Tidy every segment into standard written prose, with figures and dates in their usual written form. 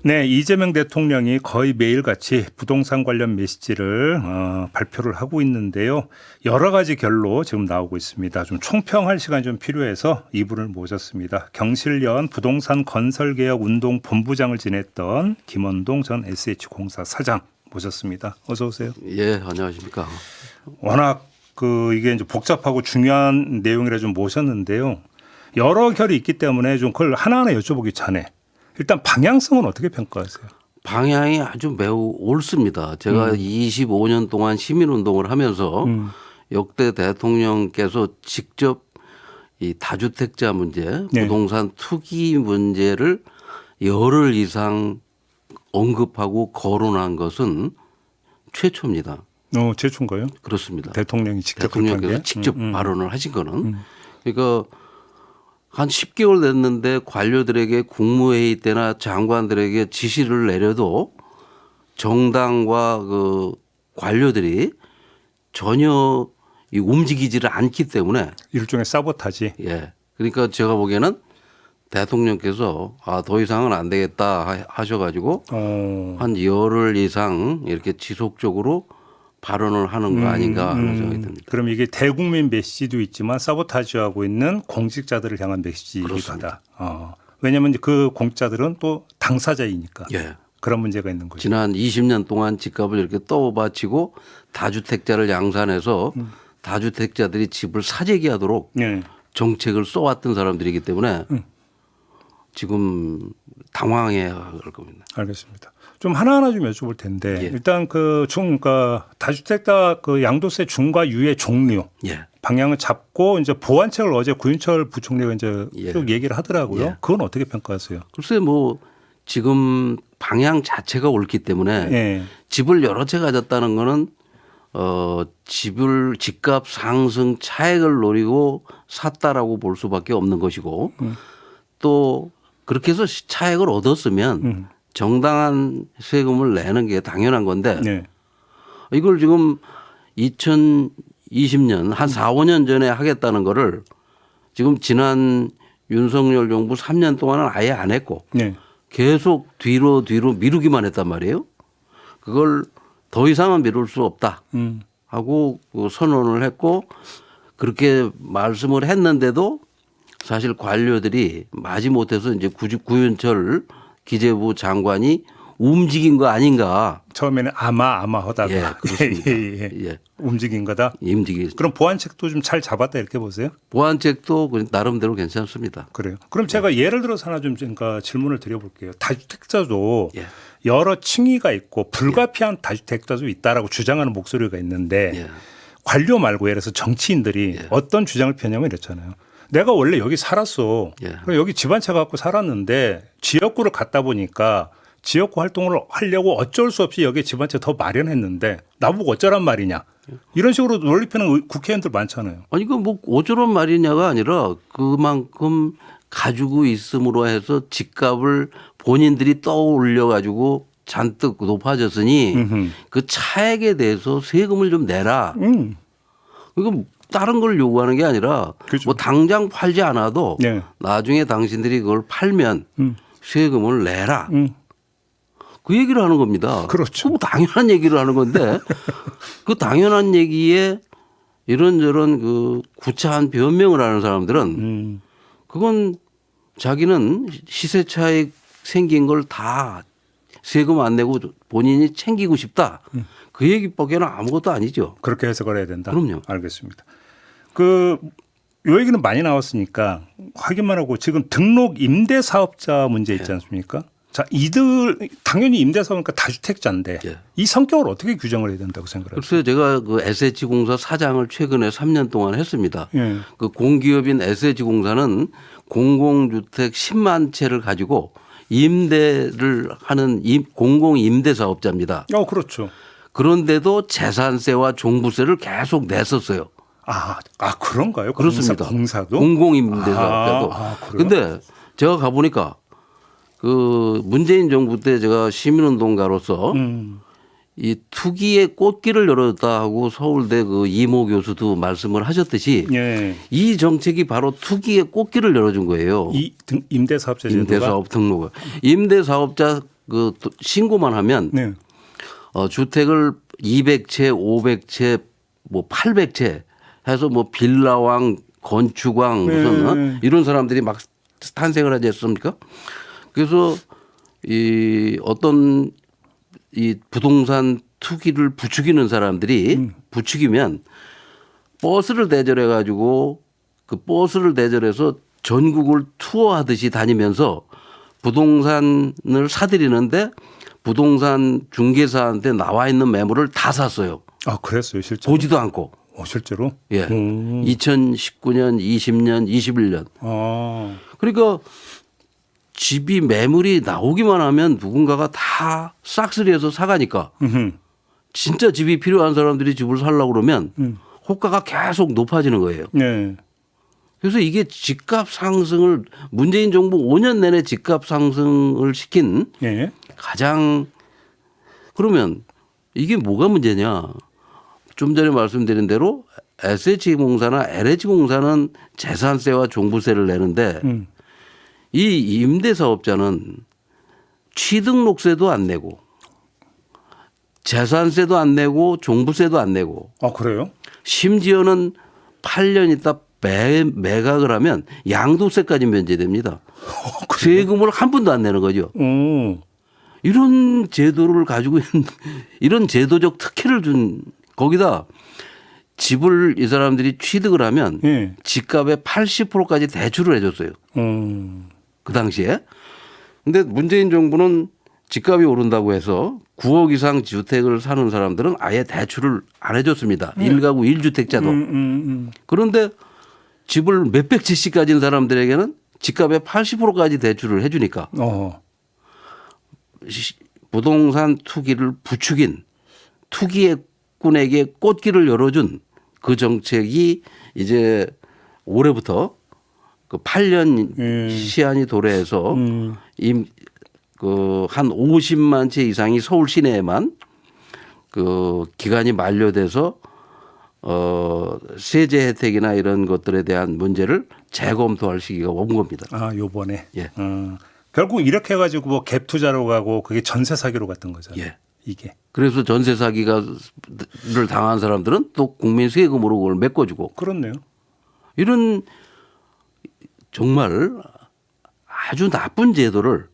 네, 이재명 대통령이 거의 매일같이 부동산 관련 메시지를 발표를 하고 있는데요. 여러 가지 결로 지금 나오고 있습니다. 좀 총평할 시간이 좀 필요해서 이분을 모셨습니다. 경실련 부동산 건설개혁 운동 본부장을 지냈던 김원동 전 SH공사 사장 모셨습니다. 어서 오세요. 예, 안녕하십니까. 워낙 이게 이제 복잡하고 중요한 내용이라 좀 모셨는데요. 여러 결이 있기 때문에 좀 그걸 하나하나 여쭤보기 전에 일단 방향성은 어떻게 평가하세요? 방향이 아주 매우 옳습니다. 제가 25년 동안 시민운동을 하면서 역대 대통령께서 직접 이 다주택자 문제, 네. 부동산 투기 문제를 열흘 이상 언급하고 거론한 것은 최초입니다. 최초인가요? 그렇습니다. 대통령이 직접 대통령께서 직접 발언을 하신 거는 그러니까 한 10개월 됐는데 관료들에게 국무회의 때나 장관들에게 지시를 내려도 정당과 그 관료들이 전혀 움직이지를 않기 때문에 일종의 사보타지. 예. 그러니까 제가 보기에는 대통령께서 더 이상은 안 되겠다 하셔가지고 한 열흘 이상 이렇게 지속적으로 발언을 하는 거 아닌가 하는 생각이 듭니다. 그럼 이게 대국민 메시지도 있지만 사보타지하고 있는 공직자들을 향한 메시지이기도 그렇습니다. 하다. 왜냐하면 그 공직자들은 또 당사자이니까 예. 그런 문제가 있는 거죠. 지난 20년 동안 집값을 이렇게 떠받치고 다주택자를 양산해서 다주택자들이 집을 사재기하도록 네. 정책을 써왔던 사람들이기 때문에 지금 당황해야 할 겁니다. 알겠습니다. 좀 하나하나 좀 여쭤볼 텐데 예. 일단 그러니까 다주택자 그 양도세 중과 유예 종류 예. 방향을 잡고 이제 보완책을 어제 구윤철 부총리가 이제 예. 쭉 얘기를 하더라고요. 예. 그건 어떻게 평가하세요? 글쎄 뭐 지금 방향 자체가 옳기 때문에 예. 집을 여러 채 가졌다는 거는 집값 상승 차익을 노리고 샀다라고 볼 수밖에 없는 것이고 또 그렇게 해서 차익을 얻었으면 정당한 세금을 내는 게 당연한 건데 네. 이걸 지금 2020년 한 4, 5년 전에 하겠다는 거를 지금 지난 윤석열 정부 3년 동안은 아예 안 했고 네. 계속 뒤로 미루기만 했단 말이에요. 그걸 더 이상은 미룰 수 없다 하고 그 선언을 했고 그렇게 말씀을 했는데도 사실 관료들이 마지못해서 이제 구윤철 기재부 장관이 움직인 거 아닌가. 처음에는 아마 하다가 예, 그렇습니다. 예. 움직인 거다. 그럼 보완책도 좀 잘 잡았다 이렇게 보세요? 보완책도 나름대로 괜찮습니다. 그래요. 그럼 제가 예를 들어서 하나 좀 그러니까 질문을 드려볼게요. 다주택자도 예. 여러 층위가 있고 불가피한 다주택자도 있다라고 주장하는 목소리가 있는데 예. 관료 말고 예를 들어서 정치인들이 예. 어떤 주장을 펴냐면 이랬잖아요. 내가 원래 여기 살았어. 예. 그럼 여기 집 한 채 갖고 살았는데 지역구를 갔다 보니까 지역구 활동을 하려고 어쩔 수 없이 여기에 집 한 채 더 마련했는데 나보고 어쩌란 말이냐. 이런 식으로 논리 펴는 국회의원들 많잖아요. 아니 그 뭐 어쩌란 말이냐가 아니라 그만큼 가지고 있음으로 해서 집값을 본인들이 떠올려 가지고 잔뜩 높아졌으니 그 차액에 대해서 세금을 좀 내라. 이거 다른 걸 요구하는 게 아니라 그렇죠. 뭐 당장 팔지 않아도 네. 나중에 당신들이 그걸 팔면 세금을 내라. 그 얘기를 하는 겁니다. 그렇죠. 뭐 당연한 얘기를 하는 건데 그 당연한 얘기에 이런저런 그 구차한 변명을 하는 사람들은 그건 자기는 시세 차익 생긴 걸 다 세금 안 내고 본인이 챙기고 싶다. 그 얘기밖에는 아무것도 아니죠. 그렇게 해석을 해야 된다. 그럼요. 알겠습니다. 요 얘기는 많이 나왔으니까 확인만 하고 지금 등록 임대사업자 문제 있지 않습니까? 자, 이들 당연히 임대사업이니까 다주택자인데 예. 이 성격을 어떻게 규정을 해야 된다고 생각하세요? 글쎄요, 제가 그 SH공사 사장을 최근에 3년 동안 했습니다. 예. 그 공기업인 SH공사는 공공주택 10만 채를 가지고 임대를 하는 공공임대사업자입니다. 그렇죠. 그런데도 재산세와 종부세를 계속 냈었어요. 그런가요? 그렇습니다. 공사도? 공공임대사업자도. 그런데 제가 가보니까 그 문재인 정부 때 제가 시민운동가로서 이 투기의 꽃길을 열었다 하고 서울대 그 이모 교수도 말씀을 하셨듯이 예. 이 정책이 바로 투기의 꽃길을 열어준 거예요. 임대사업자 제도가 임대사업 등록을. 임대사업자 신고만 하면 네. 주택을 200채, 500채, 뭐 800채 해서 뭐 빌라왕, 건축왕 무슨 이런 사람들이 막 탄생을 하지 않습니까? 그래서 이 어떤 이 부동산 투기를 부추기는 사람들이 부추기면 버스를 대절해 가지고 그 버스를 대절해서 전국을 투어하듯이 다니면서 부동산을 사들이는데 부동산 중개사한테 나와 있는 매물을 다 샀어요. 아, 그랬어요, 실제로. 보지도 않고. 실제로? 예. 2019년, 20년, 21년. 아. 그러니까 집이 매물이 나오기만 하면 누군가가 다 싹쓸이해서 사가니까 진짜 집이 필요한 사람들이 집을 살려고 그러면 호가가 계속 높아지는 거예요. 네. 그래서 이게 집값 상승을 문재인 정부 5년 내내 집값 상승을 시킨 예. 가장 그러면 이게 뭐가 문제냐. 좀 전에 말씀드린 대로 SH공사나 LH공사는 재산세와 종부세를 내는데 이 임대사업자는 취등록세도 안 내고 재산세도 안 내고 종부세도 안 내고 아, 그래요? 심지어는 8년 있다 매각을 하면 양도세까지 면제됩니다. 세금을 한 푼도 안 내는 거죠. 이런 제도를 가지고 있는 이런 제도적 특혜를 준 거기다 집을 이 사람들이 취득을 하면 예. 집값의 80%까지 대출을 해줬어요. 그 당시에. 근데 문재인 정부는 집값이 오른다고 해서 9억 이상 주택을 사는 사람들은 아예 대출을 안 해줬습니다. 1가구 1주택자도. 그런데 집을 몇백 채씩 가진 사람들에게는 집값의 80%까지 대출을 해주니까 부동산 투기를 부추긴 투기꾼에게 꽃길을 열어준 그 정책이 이제 올해부터 그 8년 시한이 도래해서 한 50만 채 이상이 서울 시내에만 그 기간이 만료돼서 세제 혜택이나 이런 것들에 대한 문제를 재검토할 시기가 온 겁니다. 아, 요번에. 예. 결국 이렇게 해가지고 뭐 갭 투자로 가고 그게 전세 사기로 갔던 거잖아요. 예. 이게. 그래서 전세 사기를 당한 사람들은 또 국민 세금으로 그걸 메꿔주고 그렇네요. 이런 정말 아주 나쁜 제도를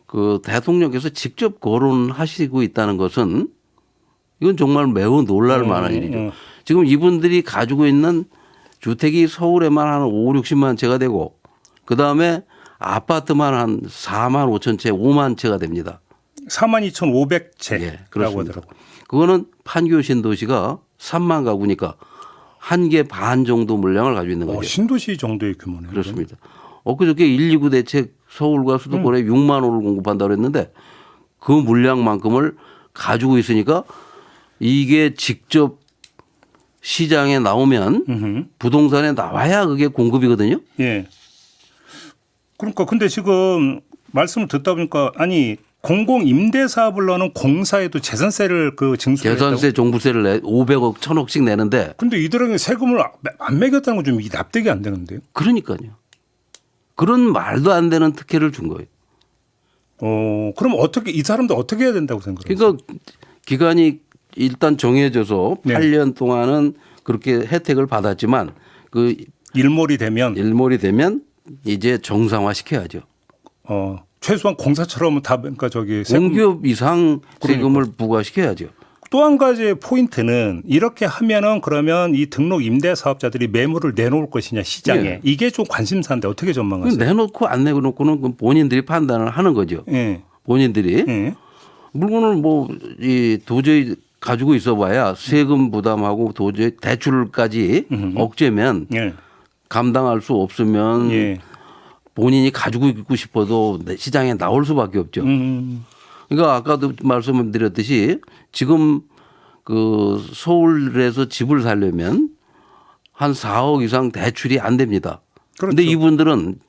그 대통령께서 직접 거론하시고 있다는 것은 이건 정말 매우 놀랄 만한 일이죠. 지금 이분들이 가지고 있는 주택이 서울에만 한 5, 60만 채가 되고 그다음에 아파트만 한 4만 5천 채, 5만 채가 됩니다. 42,500채라고 예, 그렇습니다. 하더라고요. 그거는 판교 신도시가 3만 가구니까 한 개 반 정도 물량을 가지고 있는 거죠. 신도시 정도의 규모네요. 그렇습니다. 엊그저께 129 대책 서울과 수도권에 6만 호를 공급한다고 했는데 그 물량만큼을 가지고 있으니까 이게 직접 시장에 나오면 부동산에 나와야 그게 공급이거든요. 예. 그러니까 근데 지금 말씀을 듣다 보니까 아니 공공 임대 사업을 넣는 공사에도 재산세를 그 징수를 재산세, 했다고? 종부세를 500억, 1000억씩 내는데 근데 이들에게 세금을 안 매겼다는 건 좀 납득이 안 되는데요. 그러니까요. 그런 말도 안 되는 특혜를 준 거예요. 그럼 어떻게 이 사람들 어떻게 해야 된다고 생각해요? 그러니까 기간이 일단 정해져서 네. 8년 동안은 그렇게 혜택을 받았지만 그 일몰이 되면 일몰이 되면 이제 정상화 시켜야죠. 최소한 공사처럼 다 그러니까 저기 세금. 공기업 이상 세금을 부과시켜야죠. 또 한 가지 포인트는 이렇게 하면은 그러면 이 등록 임대 사업자들이 매물을 내놓을 것이냐 시장에 예. 이게 좀 관심사인데 어떻게 전망하세요? 내놓고 안 내놓고는 본인들이 판단을 하는 거죠. 예. 본인들이 예. 물건을 뭐 이 도저히 가지고 있어봐야 세금 부담하고 도저히 대출까지 억제면 예. 감당할 수 없으면 예. 본인이 가지고 있고 싶어도 시장에 나올 수밖에 없죠. 그러니까 아까도 말씀드렸듯이 지금 그 서울에서 집을 살려면 한 4억 이상 대출이 안 됩니다. 그런데 그렇죠. 이분들은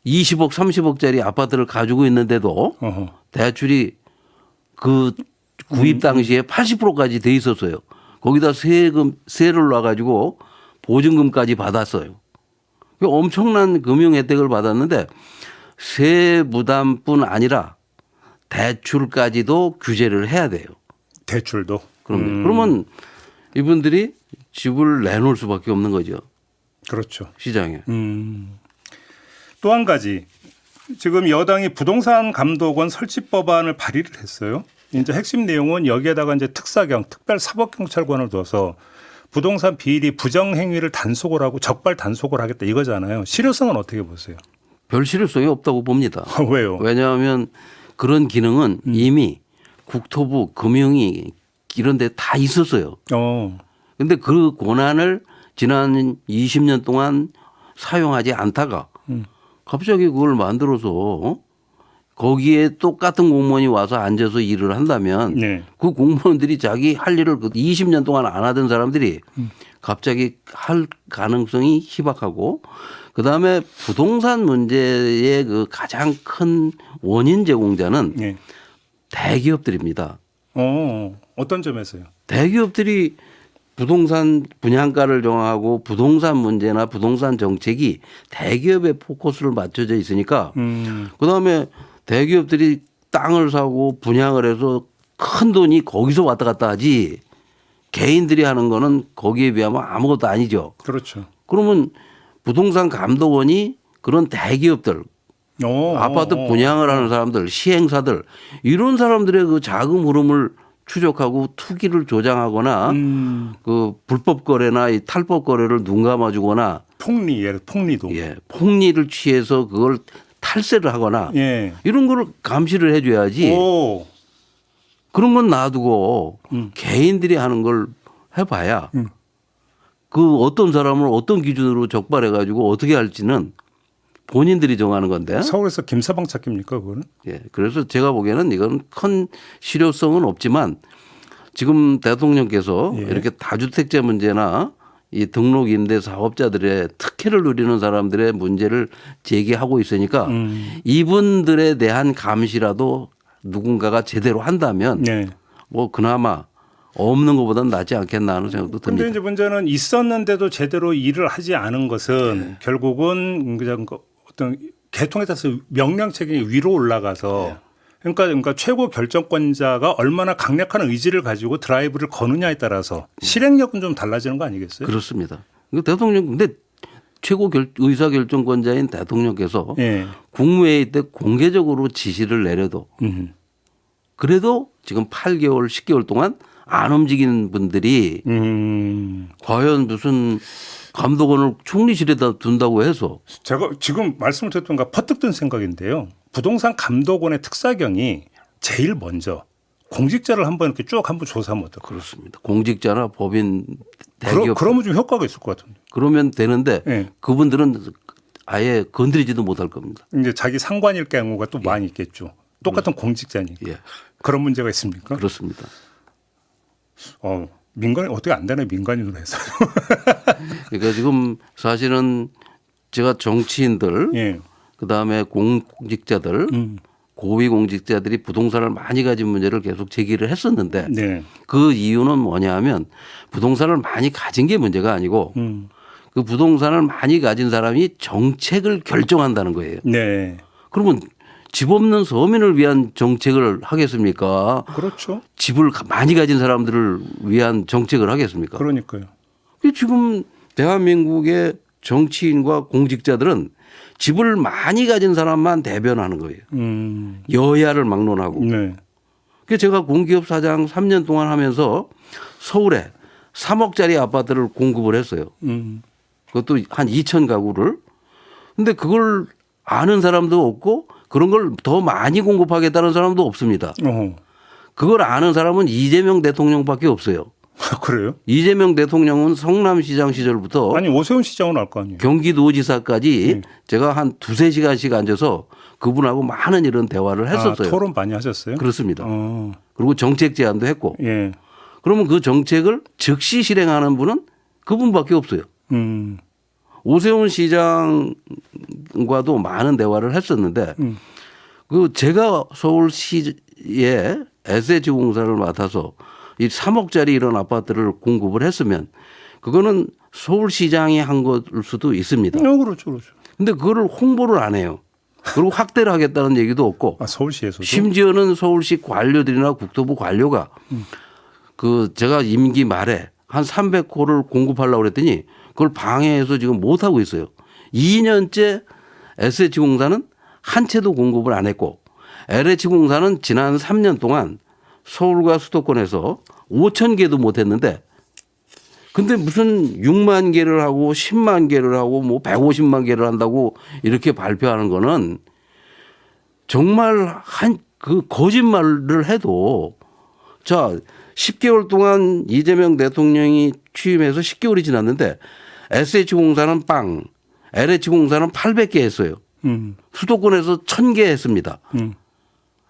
20억, 30억짜리 아파트를 가지고 있는데도 어허. 대출이 그 구입 당시에 80%까지 돼 있었어요. 거기다 세를 놔가지고 보증금까지 받았어요. 엄청난 금융 혜택을 받았는데 세 부담뿐 아니라 대출까지도 규제를 해야 돼요. 대출도. 그러면 이분들이 집을 내놓을 수밖에 없는 거죠. 그렇죠. 시장에. 또 한 가지 지금 여당이 부동산 감독원 설치 법안을 발의를 했어요. 이제 핵심 내용은 여기에다가 이제 특사경, 특별사법경찰관을 둬서 부동산 비리 부정 행위를 단속을 하고 적발 단속을 하겠다 이거잖아요. 실효성은 어떻게 보세요? 별 실효성이 없다고 봅니다. 왜요? 왜냐하면 그런 기능은 이미 국토부, 금융위 이런 데 다 있었어요. 그런데 그 권한을 지난 20년 동안 사용하지 않다가 갑자기 그걸 만들어서 거기에 똑같은 공무원이 와서 앉아서 일을 한다면 네. 그 공무원들이 자기 할 일을 20년 동안 안 하던 사람들이 갑자기 할 가능성이 희박하고 그다음에 부동산 문제의 그 가장 큰 원인 제공자는 네. 대기업들입니다. 어떤 점에서요? 대기업들이 부동산 분양가를 정하고 부동산 문제나 부동산 정책이 대기업에 포커스를 맞춰져 있으니까 그다음에 대기업들이 땅을 사고 분양을 해서 큰 돈이 거기서 왔다 갔다 하지 개인들이 하는 거는 거기에 비하면 아무것도 아니죠. 그렇죠. 그러면 부동산 감독원이 그런 대기업들 아파트 분양을 하는 사람들 시행사들 이런 사람들의 그 자금 흐름을 추적하고 투기를 조장하거나 그 불법 거래나 이 탈법 거래를 눈 감아주거나 폭리도. 예, 폭리를 취해서 그걸 탈세를 하거나 예. 이런 거를 감시를 해줘야지 그런 건 놔두고 개인들이 하는 걸 해봐야 그 어떤 사람을 어떤 기준으로 적발해 가지고 어떻게 할지는 본인들이 정하는 건데. 서울에서 김서방 찾기입니까 그거는? 예. 그래서 제가 보기에는 이건 큰 실효성은 없지만 지금 대통령께서 예. 이렇게 다주택자 문제나 이 등록 임대 사업자들의 특혜를 누리는 사람들의 문제를 제기하고 있으니까 이분들에 대한 감시라도 누군가가 제대로 한다면 네. 뭐 그나마 없는 것보다는 낫지 않겠나 하는 생각도 듭니다. 그런데 이제 문제는 있었는데도 제대로 일을 하지 않은 것은 결국은 그냥 어떤 개통에 따라서 명령 책임이 위로 올라가서 그러니까 최고 결정권자가 얼마나 강력한 의지를 가지고 드라이브를 거느냐에 따라서 실행력은 좀 달라지는 거 아니겠어요? 그렇습니다. 대통령 근데 최고 의사결정권자인 대통령께서 예. 국무회의 때 공개적으로 지시를 내려도 그래도 지금 8개월, 10개월 동안 안 움직이는 분들이 과연 무슨 감독원을 총리실에다 둔다고 해서 제가 지금 말씀을 듣던가 퍼뜩 든 생각인데요. 부동산 감독원의 특사경이 제일 먼저 공직자를 한번 이렇게 쭉 한번 조사하면 어떨까요? 그렇습니다. 공직자나 법인 대기업 그러면 좀 효과가 있을 것 같은데. 그러면 되는데 예. 그분들은 아예 건드리지도 못할 겁니다. 이제 자기 상관일 경우가 또 많이 있겠죠. 똑같은 공직자니까. 예. 그런 문제가 있습니까? 그렇습니다. 민간이 어떻게 안 되나 민간인으로 해서. 그러니까 지금 사실은 제가 정치인들 예. 그다음에 공직자들 고위 공직자들이 부동산을 많이 가진 문제를 계속 제기를 했었는데 네. 그 이유는 뭐냐하면 부동산을 많이 가진 게 문제가 아니고 그 부동산을 많이 가진 사람이 정책을 결정한다는 거예요. 네. 그러면 집 없는 서민을 위한 정책을 하겠습니까? 그렇죠. 집을 많이 가진 사람들을 위한 정책을 하겠습니까? 그러니까요. 지금 대한민국의 정치인과 공직자들은 집을 많이 가진 사람만 대변하는 거예요. 여야를 막론하고. 네. 그래서 제가 공기업 사장 3년 동안 하면서 서울에 3억짜리 아파트를 공급을 했어요. 그것도 한 2천 가구를. 근데 그걸 아는 사람도 없고 그런 걸 더 많이 공급하겠다는 사람도 없습니다. 그걸 아는 사람은 이재명 대통령밖에 없어요. 그래요? 이재명 대통령은 성남시장 시절부터 아니 오세훈 시장은 알 거 아니에요. 경기도지사까지 제가 한 2~3시간씩 앉아서 그분하고 많은 이런 대화를 했었어요. 토론 많이 하셨어요? 그렇습니다. 그리고 정책 제안도 했고. 예. 그러면 그 정책을 즉시 실행하는 분은 그분밖에 없어요. 오세훈 시장과도 많은 대화를 했었는데 그 제가 서울시에 SH공사를 맡아서 이 3억짜리 이런 아파트를 공급을 했으면 그거는 서울시장이 한 것일 수도 있습니다. 그렇죠, 그렇죠. 근데 그거를 홍보를 안 해요. 그리고 확대를 하겠다는 얘기도 없고 아, 서울시에서도 심지어는 서울시 관료들이나 국토부 관료가 그 제가 임기 말에 한 300호를 공급하려고 그랬더니 그걸 방해해서 지금 못 하고 있어요. 2년째 SH공사는 한 채도 공급을 안 했고 LH공사는 지난 3년 동안 서울과 수도권에서 5천 개도 못 했는데 근데 무슨 6만 개를 하고 10만 개를 하고 뭐 150만 개를 한다고 이렇게 발표하는 거는 정말 그 거짓말을 해도 자 10개월 동안 이재명 대통령이 취임해서 10개월이 지났는데 SH공사는 빵, LH공사는 800개 했어요. 수도권에서 1000개 했습니다.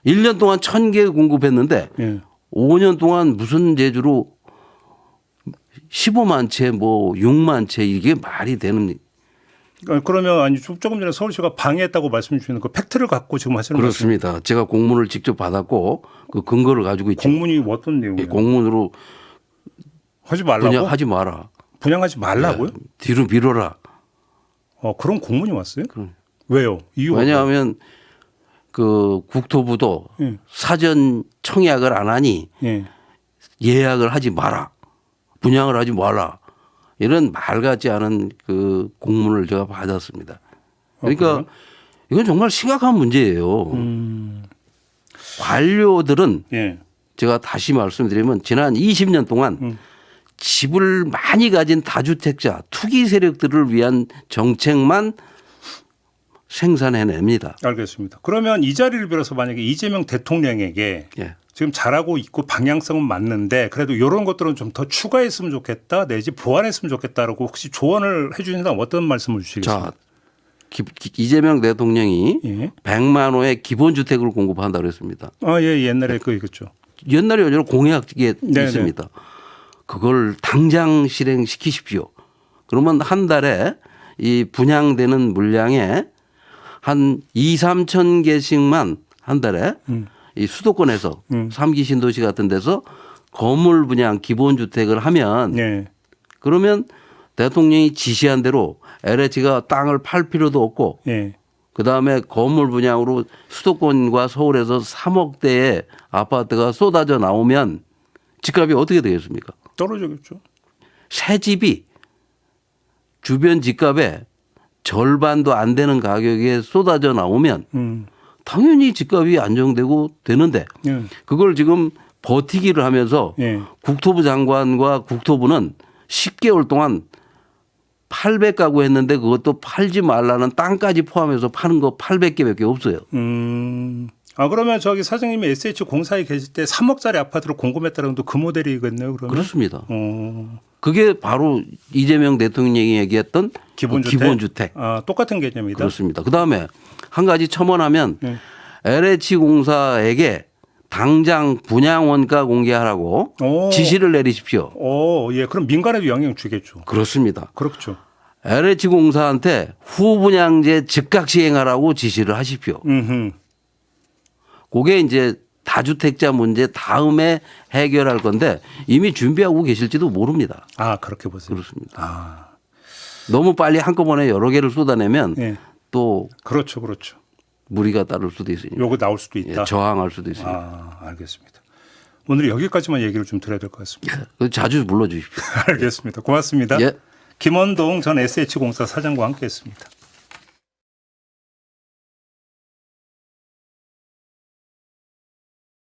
1년 동안 1000개 공급했는데 예. 5년 동안 무슨 재주로 15만 채 뭐 6만 채 이게 말이 되는 그러면 아니 조금 전에 서울시가 방해했다고 말씀 주시는 그 팩트를 갖고 지금 하시는 말씀. 그렇습니다. 제가 공문을 직접 받았고 그 근거를 가지고 있죠. 공문이 어떤 내용이에요? 공문으로 하지 말라고? 분양하지 마라. 분양하지 말라고요? 뒤로 밀어라. 그런 공문이 왔어요? 왜요? 이유가 왜냐하면 그 국토부도 예. 사전 청약을 안 하니 예. 예약을 하지 마라. 분양을 하지 마라. 이런 말 같지 않은 그 공문을 제가 받았습니다. 그러니까 이건 정말 심각한 문제예요. 관료들은 예. 제가 다시 말씀드리면 지난 20년 동안 집을 많이 가진 다주택자, 투기 세력들을 위한 정책만 생산해냅니다. 알겠습니다. 그러면 이 자리를 빌어서 만약에 이재명 대통령에게 예. 지금 잘하고 있고 방향성은 맞는데 그래도 이런 것들은 좀 더 추가했으면 좋겠다 내지 보완했으면 좋겠다라고 혹시 조언을 해 주신다면 어떤 말씀을 주시겠습니까? 자, 이재명 대통령이 예. 100만 호의 기본주택을 공급한다고 그랬습니다. 아, 예, 옛날에 그 이거죠. 옛날에 여러 공약이 네네. 있습니다. 그걸 당장 실행시키십시오. 그러면 한 달에 이 분양되는 물량에 한 2, 3천 개씩만 한 달에 이 수도권에서 3기 신도시 같은 데서 건물 분양 기본주택을 하면 예. 그러면 대통령이 지시한 대로 LH가 땅을 팔 필요도 없고 예. 그다음에 건물 분양으로 수도권과 서울에서 3억대의 아파트가 쏟아져 나오면 집값이 어떻게 되겠습니까? 떨어지겠죠. 새 집이 주변 집값의 절반도 안 되는 가격에 쏟아져 나오면 당연히 집값이 안정되고 되는데 예. 그걸 지금 버티기를 하면서 예. 국토부 장관과 국토부는 10개월 동안 800가구 했는데 그것도 팔지 말라는 땅까지 포함해서 파는 거 800개밖에 없어요. 그러면 저기 사장님이 SH공사에 계실 때 3억짜리 아파트를 공급했다는 것도 그 모델이겠네요. 그러면. 그렇습니다. 그게 바로 이재명 대통령이 얘기했던 기본주택. 기본주택. 똑같은 개념이다. 그렇습니다. 그다음에 한 가지 첨언하면 네. LH공사에게 당장 분양 원가 공개하라고 오. 지시를 내리십시오. 예. 그럼 민간에도 영향 주겠죠. 그렇습니다. 그렇죠. LH공사한테 후분양제 즉각 시행하라고 지시를 하십시오. 그게 이제 다주택자 문제 다음에 해결할 건데 이미 준비하고 계실지도 모릅니다. 그렇게 보세요. 그렇습니다. 너무 빨리 한꺼번에 여러 개를 쏟아내면 예. 또 그렇죠. 무리가 따를 수도 있으니까. 요거 나올 수도 있다. 저항할 수도 있으니까. 알겠습니다. 오늘 여기까지만 얘기를 좀 드려야 될 것 같습니다. 자주 불러주십시오. 알겠습니다. 고맙습니다. 예. 김원동 전 SH공사 사장과 함께했습니다.